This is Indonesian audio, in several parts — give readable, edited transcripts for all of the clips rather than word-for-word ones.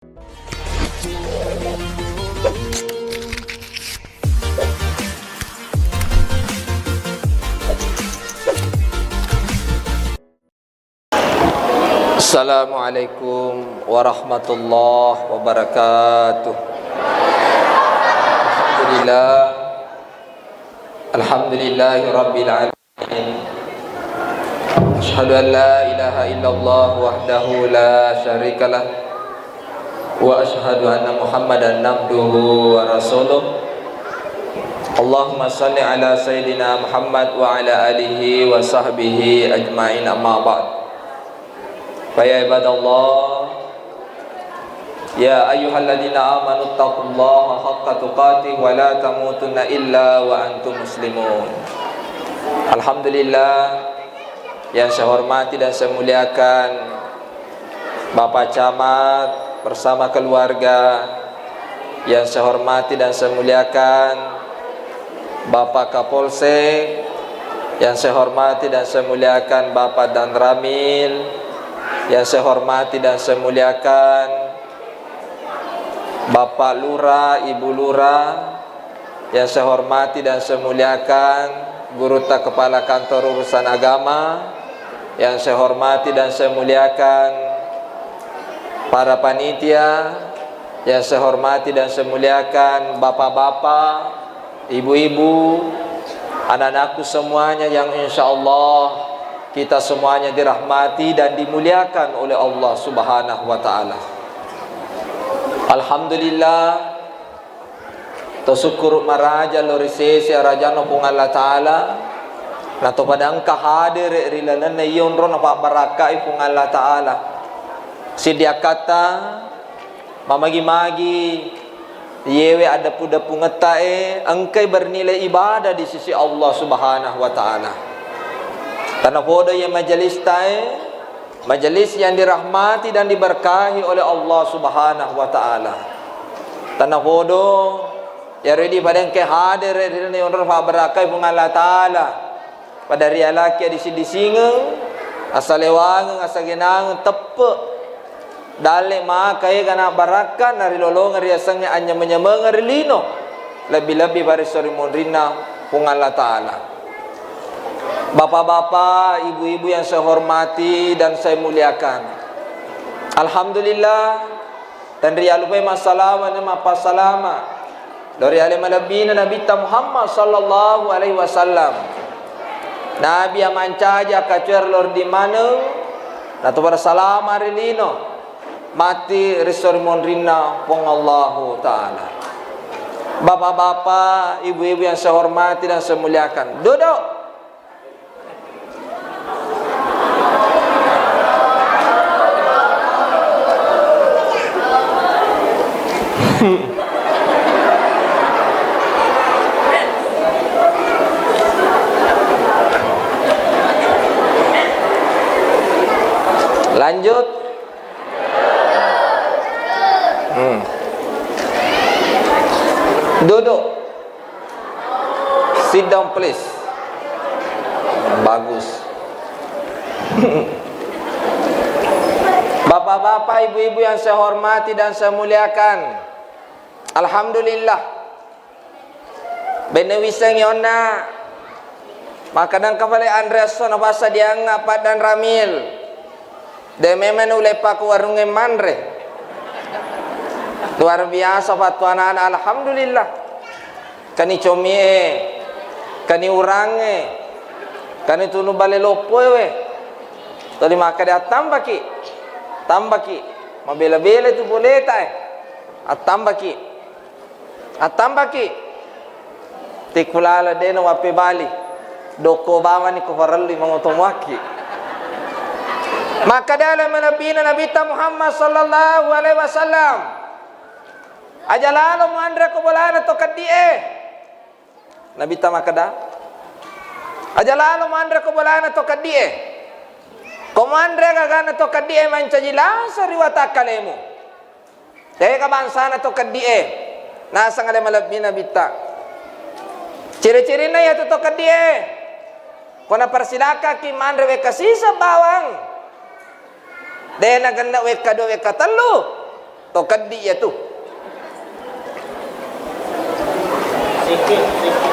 Assalamualaikum warahmatullahi wabarakatuh. Alhamdulillahi rabbil alamin. Asyhadu an la ilaha illallah wahdahu la syarikalah wa asyhadu anna Muhammadan abduhu wa rasuluh. Allahumma salli ala sayyidina Muhammad wa ala alihi wa sahbihi ajma'in, amma ba'd. Fa ya ibadallah, ya ayyuhalladzina amanu taqullaha haqqa tuqatih wa la tamutunna illa wa antum muslimun. Alhamdulillah, yang saya hormati dan saya muliakan Bapak Camat bersama keluarga, yang saya hormati dan saya muliakan Bapak Kapolsek, yang saya hormati dan saya muliakan Bapak Dan Ramil, yang saya hormati dan saya muliakan Bapak Lurah, Ibu Lurah, yang saya hormati dan saya muliakan Guru Tak Kepala Kantor Urusan Agama, yang saya hormati dan saya muliakan para panitia, yang saya hormati dan saya muliakan bapak-bapak, ibu-ibu, anak-anakku semuanya yang insyaallah kita semuanya dirahmati dan dimuliakan oleh Allah Subhanahu wa taala. Alhamdulillah, tersyukur maraja lorisesi arajano pung Allah taala na to padang kahadir rilanan na iyon ron apa barakai pung Allah taala. Sidia kata mamagi-magi yewe ada puda pungetae engkai bernilai ibadah di sisi Allah Subhanahu wa taala. Tanah podo yang majelis tae, majelis yang dirahmati dan diberkahi oleh Allah Subhanahu wa taala. Tanah podo ya ready pada engkai hadir ni orang fa barakai pung Allah taala. Pada ria laki di sini singeng asalewang asagenang tepe dale makai kana barakan nari lolong ria sangnya anya menyemeng lino lebih-lebih pada sori mondrina pung Allah taala. Bapak-bapak, ibu-ibu yang saya hormati dan saya muliakan, alhamdulillah dan ria lupai masalama nama pasalama dari alim nabiyina Nabi Muhammad sallallahu alaihi wasallam. Nabi amancaja kacer lor di mana na to para salama rilino mati risor mondrina pong Allahu taala. Bapak-bapak, ibu-ibu yang saya hormati dan saya muliakan, duduk. Lanjut. Duduk. Sit down please. Bagus. Bapak-bapak, ibu-ibu yang saya hormati dan saya muliakan, alhamdulillah benewisang yona makanan kafale Andreson bahasa dia ngapat dan Ramil de memen ule pak warunge manre luar biasa patuanan. Alhamdulillah kani comie kani urange kani tunu bale lopoe tadi maka dia tambaki mabela-bela tu boleh tak atambaki tikulala deno wape bali doko bawa ni kufaralli mangotomaki. Maka dalam Nabi Muhammad sallallahu alaihi wasallam ajalalo mandra ko bolana to kadie Nabi tamakada ajalalo mandra ko bolana to kadie komandre gagana to kadie mancajila sariwata kalemu teka bansana to kadie nasa ngale malabina bitta ciri-ciri na ya to kadie kona persilaka ki mandre we kasisa bawang de na ganda we kado we katalu To kadi ya tu.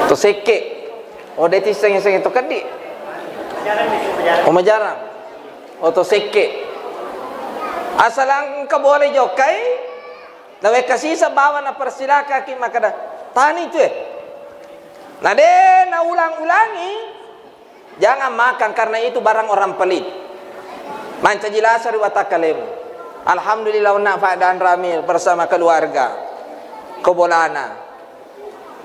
To seke. Oh dia tiseng to kadi. Oh majarang. Oh to seke. Asal ang boleh jokai, nawe kasih sa bawa na persilaka ki makada tani tu Nade na ulang-ulangi, jangan makan karena itu barang orang pelit. Manca jelas riwayat kalemu. Alhamdulillah nak keadaan ramil bersama keluarga. Kebolana.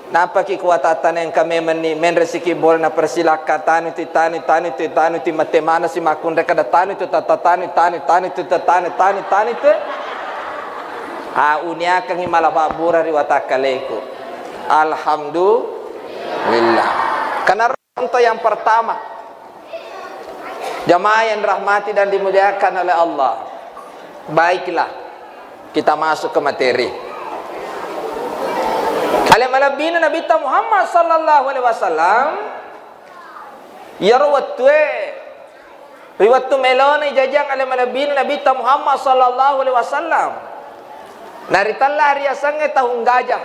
Napa ki kuatatan yang kami men rezeki bol na persilaka tani ti mate mana si makun reka da tani tu tani tu. Unia kang himala babura riwayat kaleku. Alhamdulillah. Karena contoh yang pertama, jamaah yang rahmati dan dimuliakan oleh Allah. Baiklah, kita masuk ke materi. Alam Nabi Muhammad sallallahu alaihi wasallam riwayat melone jajang alam Nabi Muhammad sallallahu alaihi wasallam. Naritalla hari asange tahun gajah.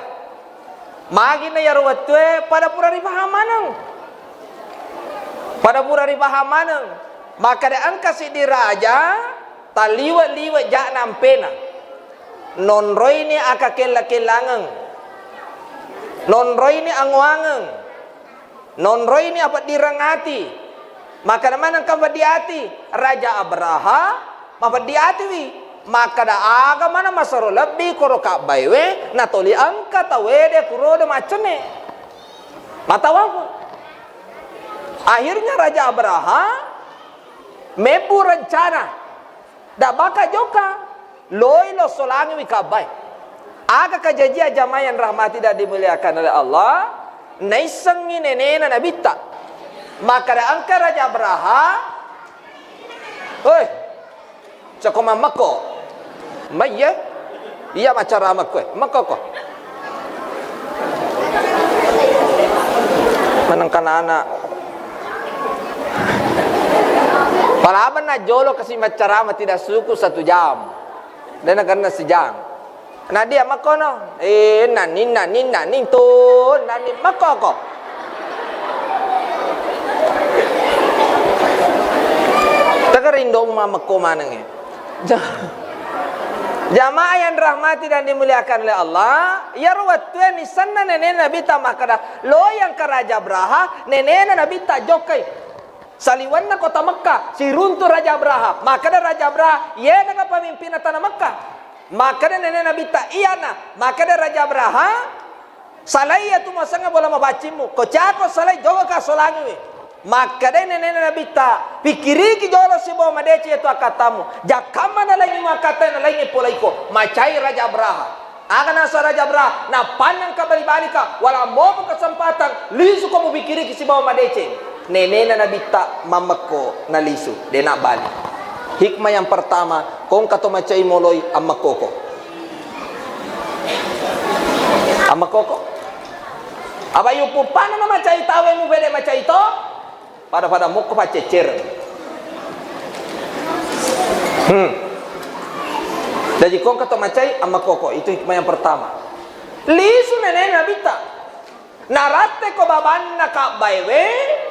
Magi na yarwatwe pada pura ribahamanang. Pada pura ribahamanang. Maka da angka si diraja taliwa-liwa jak nampena. Non roy ni akakela-kelangang. Non roy ni angwangang. Non roy ni apa dirangati. Maka naman ang kabadiati Raja Abraha mabadiati wi. Maka da aga mana masaro lebih koro ka baywe na toli angka tawede kuro de macene matawaku. Akhirnya Raja Abraha mebu rencana da baka joka loi lo solangi wi kabay. Aga kajajia jamaah yang rahmati dan dimuliakan oleh Allah naisangi nenena nabita. Maka da angka Raja Abraha oi cakoma mako Maya, iya macara makwe, makoko. Menangkan anak. Palaban na jolo kasi macara tidak suku 1 jam. Dan karena sejam. Nah dia makono, nanin tu, nanin makoko. Tagarindo mamako manang Jamaah yang rahmati dan dimuliakan oleh Allah, ya ruwatwe ni sanna nene nabi tamakada lo yang ke Raja Abraha nene nabi tajokai saliwan na kota Mekah si runtuh Raja Abraha makada Raja Abraha ye naga pemimpin tanah Mekah makada nene nabi ta iyana makada Raja Abraha salai ya tu masanga bola mabacimu ko chako salai jogo ka solangi maka nene nabi ta pikiri ki jolo si bawa madeci itu akatamu jakama na lagi makata na lagi polaiko macai Raja Abraha aga nasa Raja Abraha na panang kabali-balika wala mo kesempatan lisu ko mo pikiri ki si bawa madeci nene nabi ta mamako na lisu de na bali. Hikmah yang pertama kung kato macai moloy amakoko abayu pupana na macai tawe mo bede macai to pada muka pacecer. Jadi kong kata macai amma koko itu hikmah yang pertama. Lisu nene nabita. Narate ko babanna ka baywe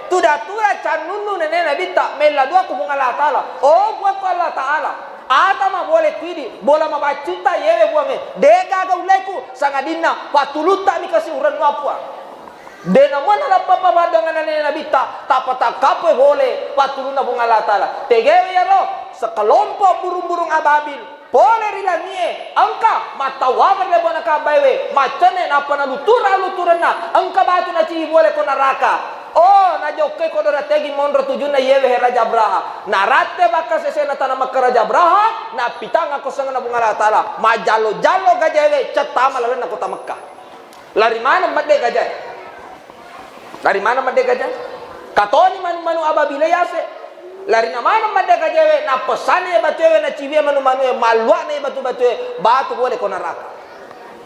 tudatura canunu nene nabita mela dua ku Allah taala. Oh buat Allah taala. Ata ma boleh kwidi bola mabacuta yewe buame. Dega ga uleku sangadina patuluta mi kasih uran wapua. Dena mana la papa badangan nene nabita tapata kape boleh patuluna bunga Allah taala tegewe ya lo sekelompok burung-burung ababil boleh rilanie angka matawabar le bona ka baywe macane napa na lutura na angka batu na ci boleh ko neraka oh na jokke ko dora tegi mondro tujuna yewe Raja Abraha narate baka sesena tanah Makkah Raja Abraha na pitanga ko sanga na bunga Allah taala majalo-jalo gajewe cetama lawan na kota Makkah lari mana madde gajai. Dari mana merdeka gajah? Katoni manu ababila yase. Lari na mana merdeka jewe na pesane ya batuwe na cibia manu maluak na batu boleh ko neraka.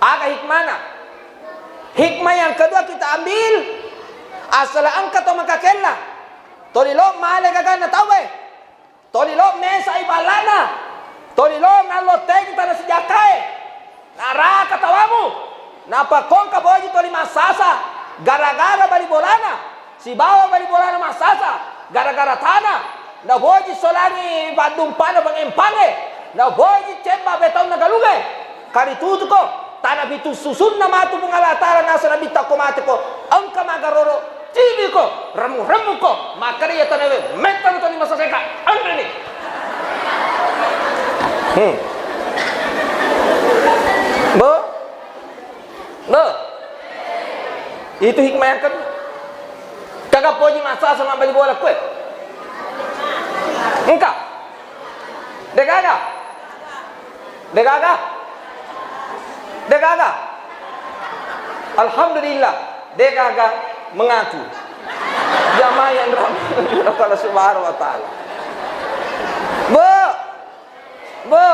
Aga hikmana. Hikmah yang kedua kita ambil asal angkat to makakella. Tolilo male gagana tawe. Tolilo mesa ibalana. Tolilo ngalo teng tanah sejakai. napa kong kaboji to lima sasa gara-gara bali bolana si bawa bali bolana masasa gara-gara tanah na boji solani badung pana bang empange na boji cemba beton na galuge kari tutu ko tanah bitu susun na matu bungalatara nasa na bitak ko mati ko ang kamagaroro tibi ko ramu-ramu ko makari ya tanah metan to lima sasa ka andre ni Bo itu hikmah yang kedua. Kagak poji masa sama bali bola kue. Engkau. Degaga. Alhamdulillah, degaga mengaku. Jamaah yang rahmat Allah Subhanahu wa taala. Bu.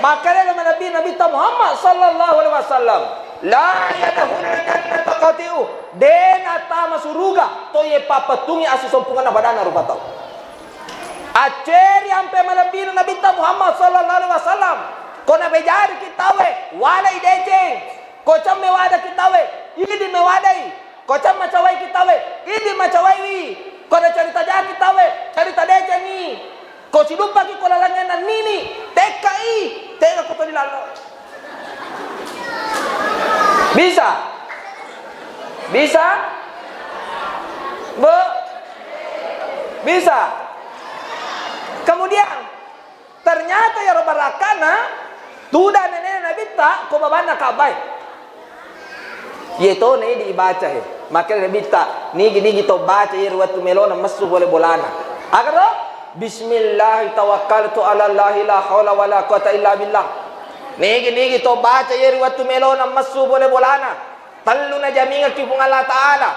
Makanya Nabi Muhammad sallallahu alaihi wasallam la yadkhulul jannata qatiu den atama suruga to ye papatungi asu sompungan badana rupatau aceri ampe malabina Nabi Muhammad sallallahu alaihi wasallam kona bejari kitawe walai deceng kocam mewada kitawe idi mewadai kocam macawai kitawe idi macawai wi kona cerita jah kitawe cerita deceng ni ko sidupa ki kola langenan nini teka ko to dilalo Bisa? Bisa. Kemudian ternyata ya robarakana tuda nenek Nabi tak ko babana kabai. Yeto ne dibaca he. Maka Nabi tak nigi to baca ya ruwatu melona masu boleh bolana. Agar do bismillah tawakkaltu ala Allah la haula wala quwata illa billah. Nigi to baca ya ruwatu melona masu boleh bolana. Tallu na jaminga ki pung Allah Ta'ala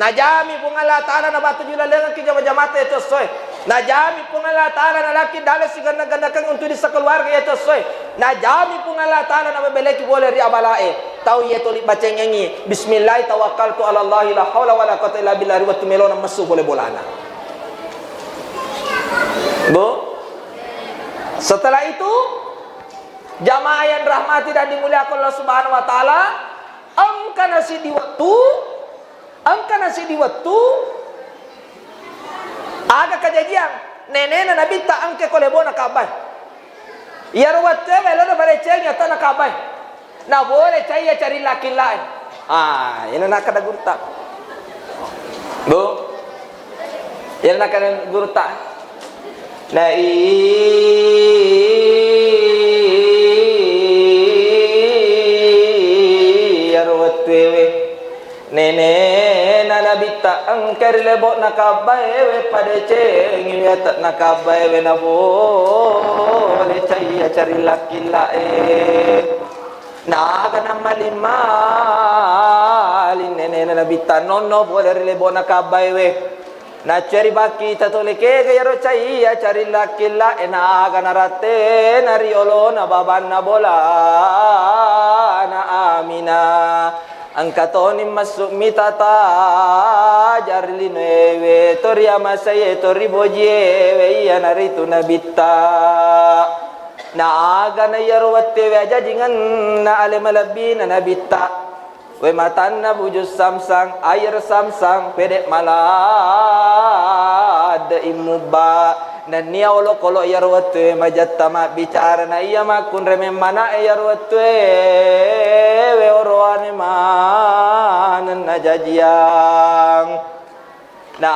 najami pung Allah Ta'ala na batu jula lengan ki jama-jamata ito soy najami pung Allah Ta'ala na laki dala si ganda-gandakan untuk di sekeluarga ito soy najami pung Allah Ta'ala na mabeleki boleh ri abalae tau ye toli bacengengi bismillah tawakkaltu ala Allah la haula wala quwata illa billah wa tumelona masu boleh bolana. Bu setelah itu jamaah yang rahmati dan dimuliakan Allah Subhanahu wa taala angka nasi di waktu aga kejadian nenek Nabi tak angke kolebona kabai ya rawat cewek lo bare cengnya tanah kabai na boleh cari laki lain ini nak ada gurta bu ini nak ada gurta na nene na nabita angker lebok nakabae pada cengi atat nakabae na boleh cari laki lae naga nama limalin nene na nabita nono boleh lebok nakabae na cari baki tatoleke yaro cari laki lae naga narate nariolo na baban na bola na amina angkatoni masuk mitata jarli newe toria masaye tori bojewe ya naritu nabita na aga na yarwatte we ajajingan na ale malabina nabita we matan na bujus samsang air samsang pedek malad imubba na niya olo kolo yarwatte majattama bicara na iya makun reme mana yarwatte we orwane manan najajiang na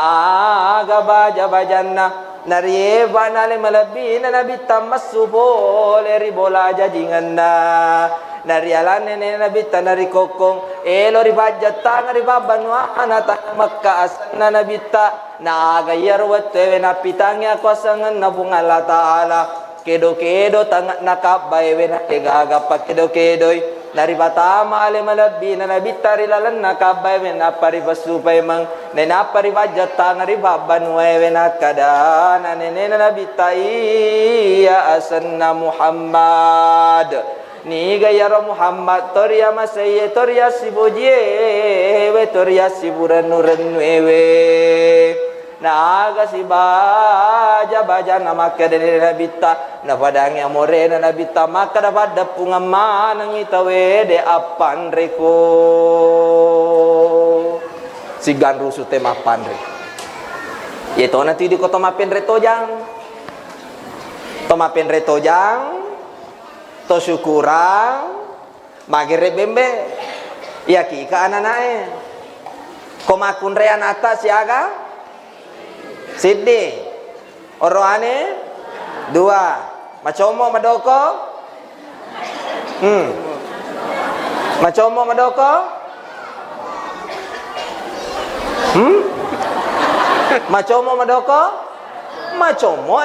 aga baja bajanna narieba nale malabina nabi tamassu bole ribola jajinganna narialane ne nabi tanari kokong elo ribajata ngari babanwa anata makka asna nabi ta na aga yarwatte na pitangnya kosangan na bungala taala kedo tangat nakabai we na kegaga pa kedo dari batama ale malabi na nabitari lalan nakabai we na paribasupay mang ne na paribajata ngari baban we na kada na ne na nabitai ya asanna Muhammad ni gayaro Muhammad toriya masaye toriya sibujie we toriya siburan nuran we na aga si baja na maka dari nabita na padang amore na nabita maka dapat pungaman ang itawe de apan reko si ganrusu tema pandre ito na tidi ko tomapen retojang to syukurang magere bembe ya ki ka ananae komakun re anata siaga siddi oroane dua macomo madoko macomo madoko macomo madoko macomo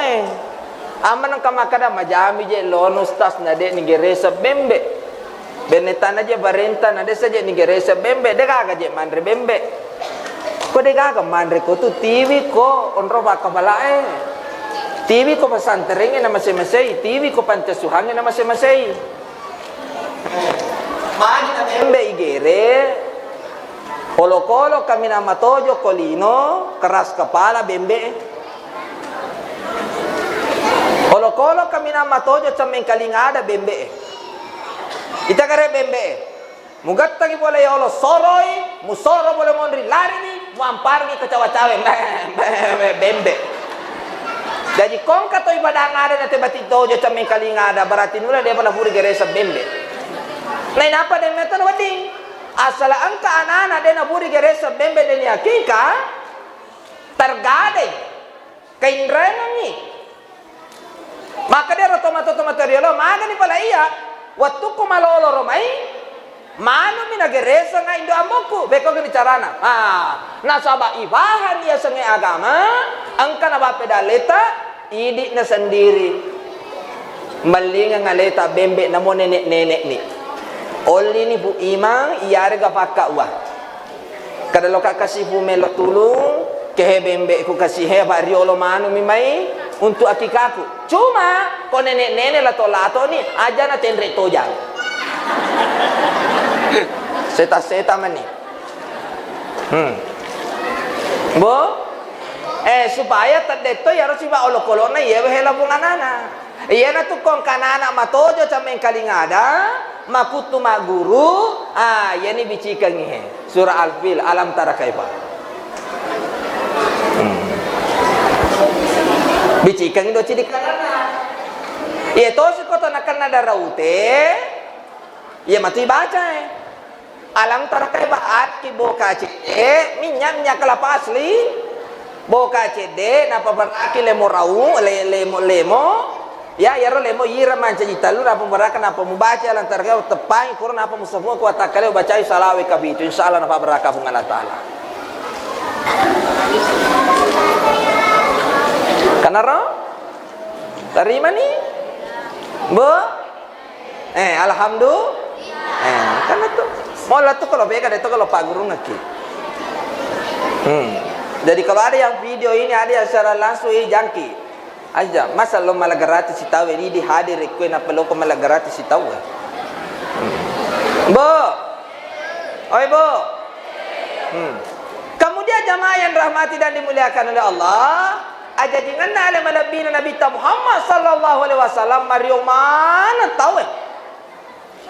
aman ang kamakada majami je lonus tas na de nigeresa bembe benetana je barenta na de saja nigeresa bembe de kaga je mandre bembe ko de kaga mandre ko tu TV ko onro ba kabalae TV ko pasantering na masay TV ko pantasuhan na masay magi na bembe igere kolo kami na matojo kolino keras kepala bembe kolo kami na matojo sa mengkalingada bembe ita kare bembe mugatta ki boleh yolo soroi musoro boleh mondri lari ni muampar ni kecawa-cawe bembe jadi kong kato ibadah ngada na tebati tojo sa mengkalingada berarti nula dia pernah puri geresa bembe lain apa den metan wading asal angka anana den puri geresa bembe den yakika tergade kaindrengan ni maka dia tomato riolo magani pala iya waktu ko malolo romai mano mina geresa nga indo amoku beko gini carana nasaba ibahan dia sengai agama angka na bapedaleta idi na sendiri malinga ngaleta bembe namo nenek ni oli ni bu imang iyare ga pakka wa kadalo ka kasih bu melo tulung kehe bembe ku kasih he ba riolo mano mi mai untuk akikaku cuma ko nenek lato ni aja na tendre tojang seta mani bo supaya tadeto yaro siba olo-kolo na yewe hela bunganana iyana tu kong kanana matojo sa mengkalingada makutu maguru yani bicikang ihe surah al-fil alam tara kaifa bicikang indo cidik kanana iya tosi koto nakan nada raute iya mati baca alam tara kaifa at ki boka cede minyak kelapa asli boka cede napa beraki lemo rau lemo ya yaro lemo yira manca jitalu napa beraka napa membaca lantar kau tepai kurang napa musafu ku atakale baca salawe kabitu insyaallah napa beraka pun Allah taala kanaro terima nih bu alhamdulillah karena tuh mola tuh kalau beka itu kalau pak guru ngaki jadi kalau ada yang video ini ada yang secara langsung jangki aja masa lo malah gratis si tahu ini di hadir request apa lo malah gratis si tahu bu oi bu kemudian jamaah yang rahmati dan dimuliakan oleh Allah aja jangan ala malabina Nabi Muhammad sallallahu alaihi wasallam mario mana tahu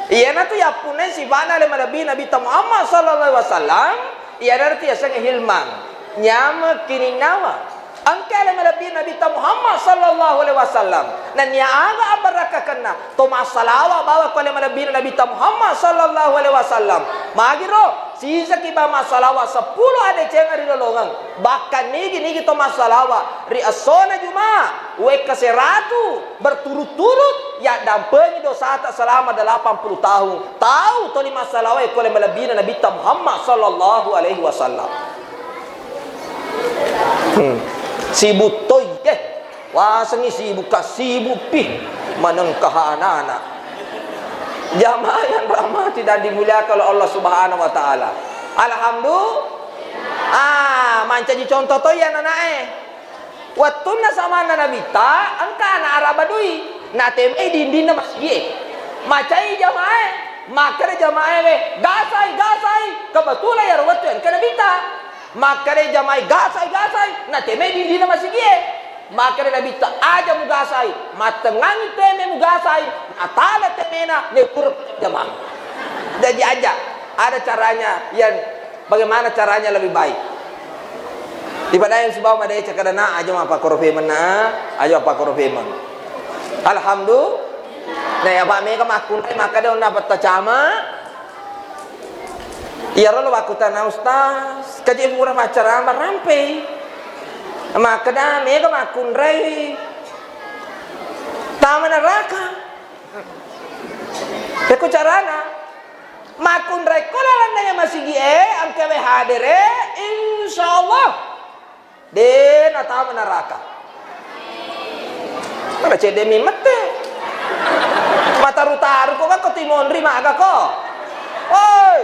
iya na tu ya punen si bana ala malabina Nabi Muhammad sallallahu alaihi wasallam iya arti asang hilmang nyama kininawa angka ala malabina Nabi Muhammad sallallahu alaihi wasallam nan ya aga abaraka kana to masalawa bawa ko ala malabina Nabi Muhammad sallallahu alaihi wasallam magiro sisa kiba masalawa 10 ada cengari lolongang bahkan nigi to masalawa ri asona juma we kaseratu berturut-turut ya dampengi dosa tak selama 80 tahun tahu to ni masalawa ko le malabina Nabi Muhammad sallallahu alaihi wasallam sibuk toy wasangi sibuk kasibu pi maneng kahanana jamaah yang rahmati dan dimuliakan oleh Allah Subhanahu wa taala. Alhamdulillah. Manca di contoh to ya nanae. Wattuna sama nana bita angka anak arabadui. Na teme dindina masjid. Macai jamaah. Makare jamaah we gasai kebetulan ya rawatun kana bita. maka dia jamai gasai na teme di dina masih gie, maka dia nabi tak aja mu gasai matengang teme mu gasai atala temena ne kur jamang. Jadi aja ada caranya yang bagaimana caranya lebih baik. Daripada yang sebab ada cakap na aja apa korofeman na aja apa korofeman. Alhamdulillah. Nah ya Pak Mega makun maka dia dapat tacama. Iya lo aku tanah ustaz kaji murah macara marampe. Maka dah Mega makun rai. Taman neraka. Aku carana makun rai kola landanya masih gie angke hadere insyaallah den taman neraka. Mana cedemi mate. Mataru-taru kok kan timon rima agak kok. Oi.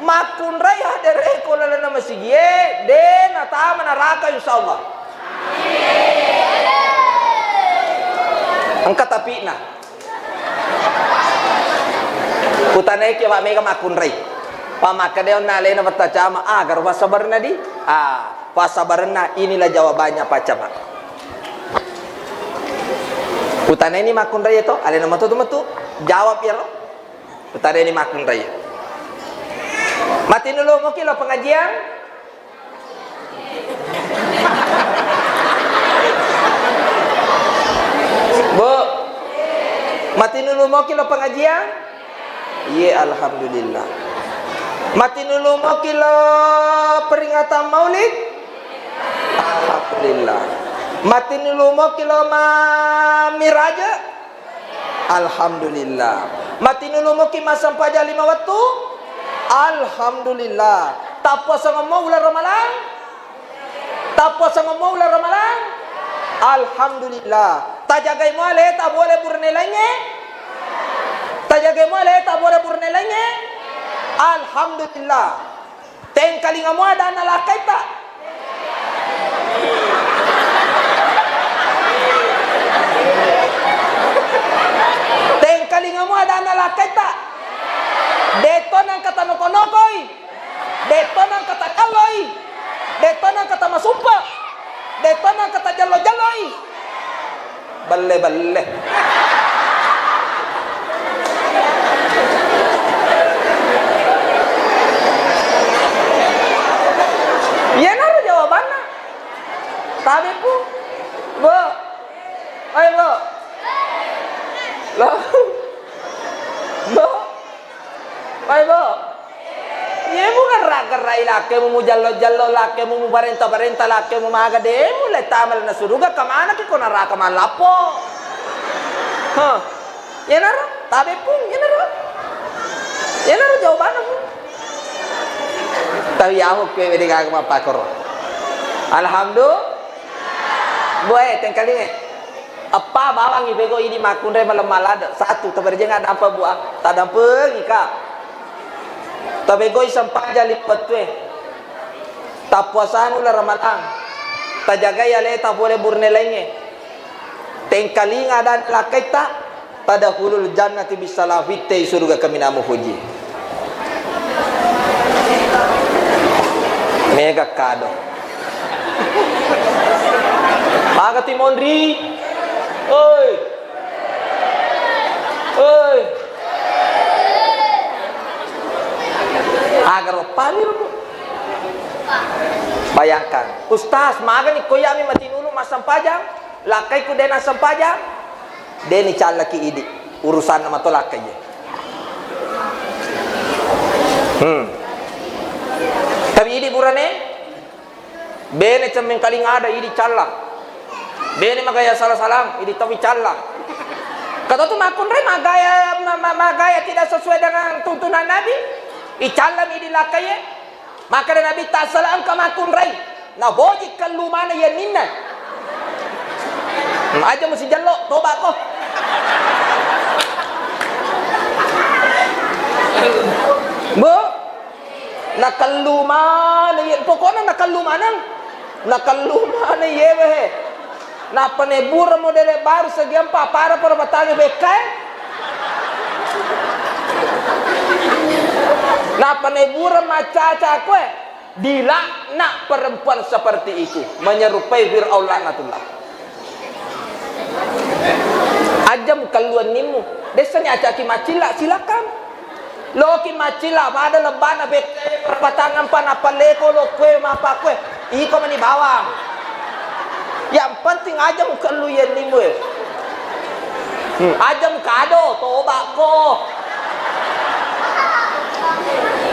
Makun rai hadere ko lala na masigie den ata manaraka insyaallah. Angkat tapi na. Kutanay kaya Pak Mega makun rai. Pamaka deon na lena matacama agar pasabar na di. Pasabar na inilah jawabannya Pak Camat. Utana ini makun raya to, alena matu jawab ya lo. Utana ini makun raya. Mati dulu mau kilo pengajian. Bu, mati dulu mau kilo pengajian. Iya alhamdulillah. Mati dulu mau kilo peringatan Maulid. Alhamdulillah. Mati dulu mau kilo miraja. Alhamdulillah. Mati dulu mau kimasam paja 5 waktu. Alhamdulillah. Tak puasa ngomong bulan Ramadan. Tak puasa ngomong bulan Ramadan. Alhamdulillah. Tak jaga muale tak boleh bernilainya. Tak jaga muale tak boleh bernilainya. Alhamdulillah. Tengkali ngamu ada anak lakai tak? Kali ngamu ada anak lakai tak? Deton ang kata noko-nokoi. Deton ang kata kaloi. Deton ang kata masumpa. Deton ang kata jalo-jaloi. Balle. Ya naruh jawabannya. Tapi bu. Ayo bu. Loh. Bo, baik bo. Ye bukan raga-rai laki mu jallo-jallo laki mu barenta laki mu maga demu le tamal na suruga kamana ki kona raka malapo. Hah. Ye naro, tabe pun ye naro. Ye naro jawaban aku. Tapi aku pe wedi ka mapakor. Alhamdulillah. Boy, tengkali apa bawang ibego ini makun re malam malada satu tabarje ngada apa buah tak dampeng ika tabego sampai jali petwe tak puasaan ulah Ramadan tak jaga ya le tak boleh burnelenge tengkali ngada lakai tak pada hulul jannati bisalafite surga kami namu huji mega kado Maga Timondri. Oi. Agar palir bu. Bayangkan, Ustaz, maga ni koyami matinulu masam pajang, lakai ku dena sampajang, deni calaki idi urusan nama to lakai je. Tapi idi burane, bene cemeng kali ngada idi calak, bene magaya salah salam idi tapi calak. Kata tu makun re magaya tidak sesuai dengan tuntunan Nabi, icalam idi lakai. Maka Nabi tak salam ka makun rai na boji kallu mana ya ninna aja mesti jalok tobat ko bu na kallu mana ya pokoknya na kallu mana ya he na penebur modele baru segian para batang bekai na panebura macaca kue dilaknat perempuan seperti itu, menyerupai Fir'aun laknatullah. Ajam keluar nimu desanya acaki macila silakan loki macila pada lebana be perpatangan panapa leko lo kue mapa kue iko mani bawang. Yang penting ajam keluar nimu ajam kado toba ko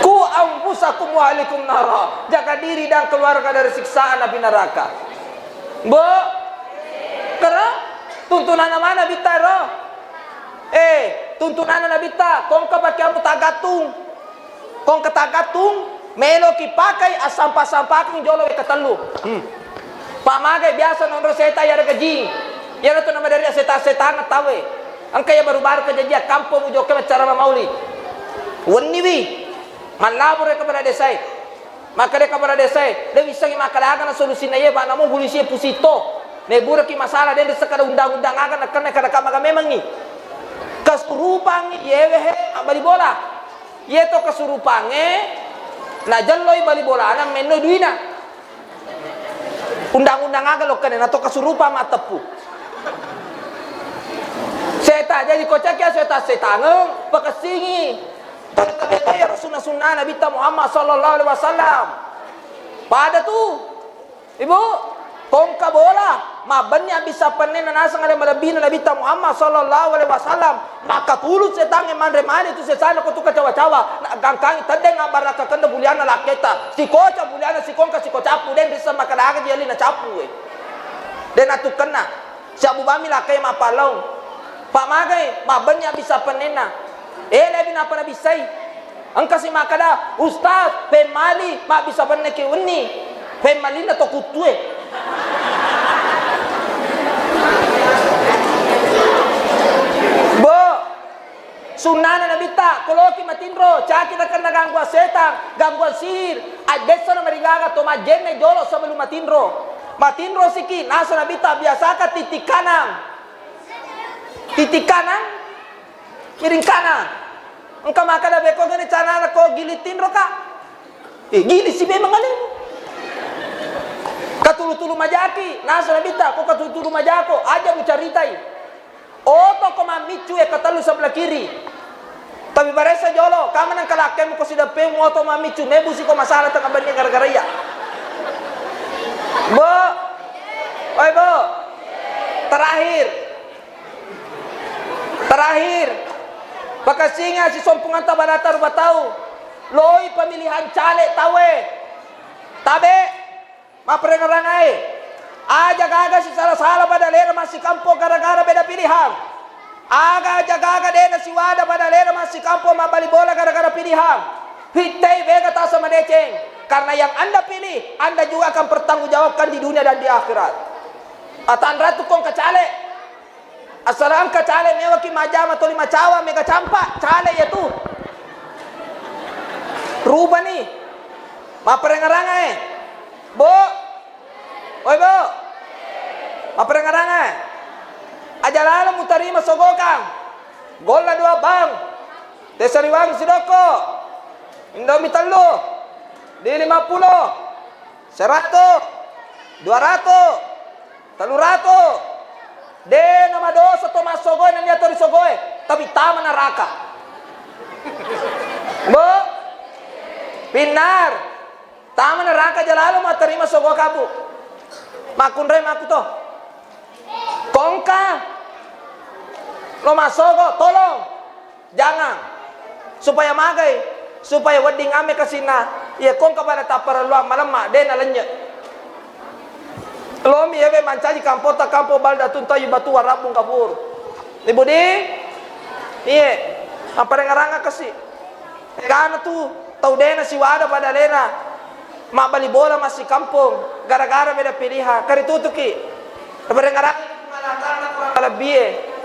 ku anfusakum wa alaikum nara, jaga diri dan keluarga dari siksaan api neraka. Karena tuntunan mana bitaro? Tuntunan na bita, kung kapakiamu tagatung, kung katagatung, melo kipakai asampa-sampaking jolo katalu. Pamagay biasa nung reseta yara gaji, yara to na madari aseta-aseta tawe. Ang kaya baru-baru kejadian kampo mo joke cara mamauli. Waniwi, malabor ka pada desai, makade ka pada desai, dewi sangi makalaga na solusi na yeba na mo bulisi pusito. Nebura ki masalah den sekada undang-undang akan kada kamaga memang ni. Kasurupang yewehe bali bola. Yeto kasurupange na jalloi bali bola ana menno duina. Undang-undang akan lo kana to kasurupa matepu. Seta jadi kocak ya seta setangeng pakasingi. Tapi ya sunnah Nabi Muhammad sallallahu alaihi wasallam. Pada tu ibu kongka bola mabanya bisa panen nasang ada malabina Nabi Muhammad sallallahu alaihi wasallam maka tulus setang emandre mane tu sesana ko tu cawa-cawa gangkang tadeng baraka kanda buliana laketa si koca buliana si kongka si kocapu den bisa makadaga dia lina capu den atu kena si Abu Bami lakai mapalau pak magai mabanya bisa panena lebi napa na bisai angka si makada ustaz pemali ma bisa panen ke uni pemali na to kutue sunana na bita koloki matindro caki na karena gangguan setan gangguan sihir ay beso na marigaga to majene jolo sebelum matindro siki nasa na bita biasa ka titik kanan miring kanan engka makada beko gani cana ko gili tindro ka gili si be mangale katulu-tulu majaki nasa na bita ko katulu-tulu majako aja mu caritai oto ko mamicu katalu sebelah kiri. Tapi baresa jolo, kamu nang kalake mo ko si dape mo oto mamicu, mebusi ko masalah tengah bani gara-gara ya. Bo, oi bo, terakhir, bakasinga si sompungan tabanata ruba tahu, loi pemilihan caleg tawe, tabe, maperengarangai, aja gaga si salah-salah pada lera masih kampo gara-gara beda pilihan. Aga jaga dena si wada pada lera masih kampo mabali bola gara-gara pilihan. Hitai vega tasa maneceng. Karena yang anda pilih, anda juga akan bertanggungjawabkan di dunia dan di akhirat. Atan ratu kong kacale. Asalam kacale mewaki majama toli macawa mega campak cale ya tu. Rubah nih. Maperengarangai. Bo. Oi bo. Maperengarangai. Ajalala mutarima sogokang gola 2 bang tesariwang sidoko indomie telu di 50 100 200 300 de nama dosa to masogoy nanya to sogoy tapi tama neraka bo pinar tama neraka jalala mutarima sogokabu makunre makuto kongka lo masogo tolong jangan supaya magai supaya wedding ame kasina ya kong kapada tapar lu malam mak den alenya lo mi ebe mancaji kampota kampo balda tunta yu batu warabung kapur ibu di iya apa ngaranga kasi kana tu tau dena si wada pada lena mak bali bola masih kampung gara-gara beda pilihan kari tutuki apa ngaranga malatana lebih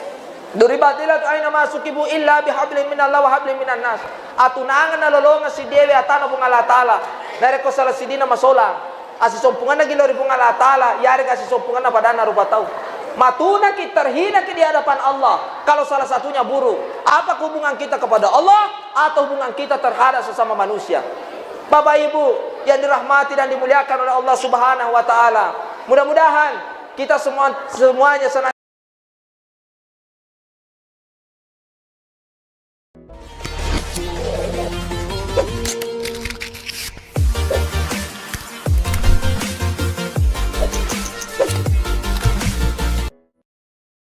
Duribatilat aina masukibu illa bihablin minallah wa hablin minan nas. Atunangan na lolonga si dewe atana pung Allah Ta'ala. Nare ko salah sidina masola. Asi sompungan na gilori pung Allah Ta'ala. Yari kasi sompungan na padana rupa tau. Matuna kita terhina di hadapan Allah. Kalau salah satunya buruk. Apa hubungan kita kepada Allah atau hubungan kita terhadap sesama manusia? Bapak Ibu yang dirahmati dan dimuliakan oleh Allah Subhanahu wa taala. Mudah-mudahan kita semuanya senantiasa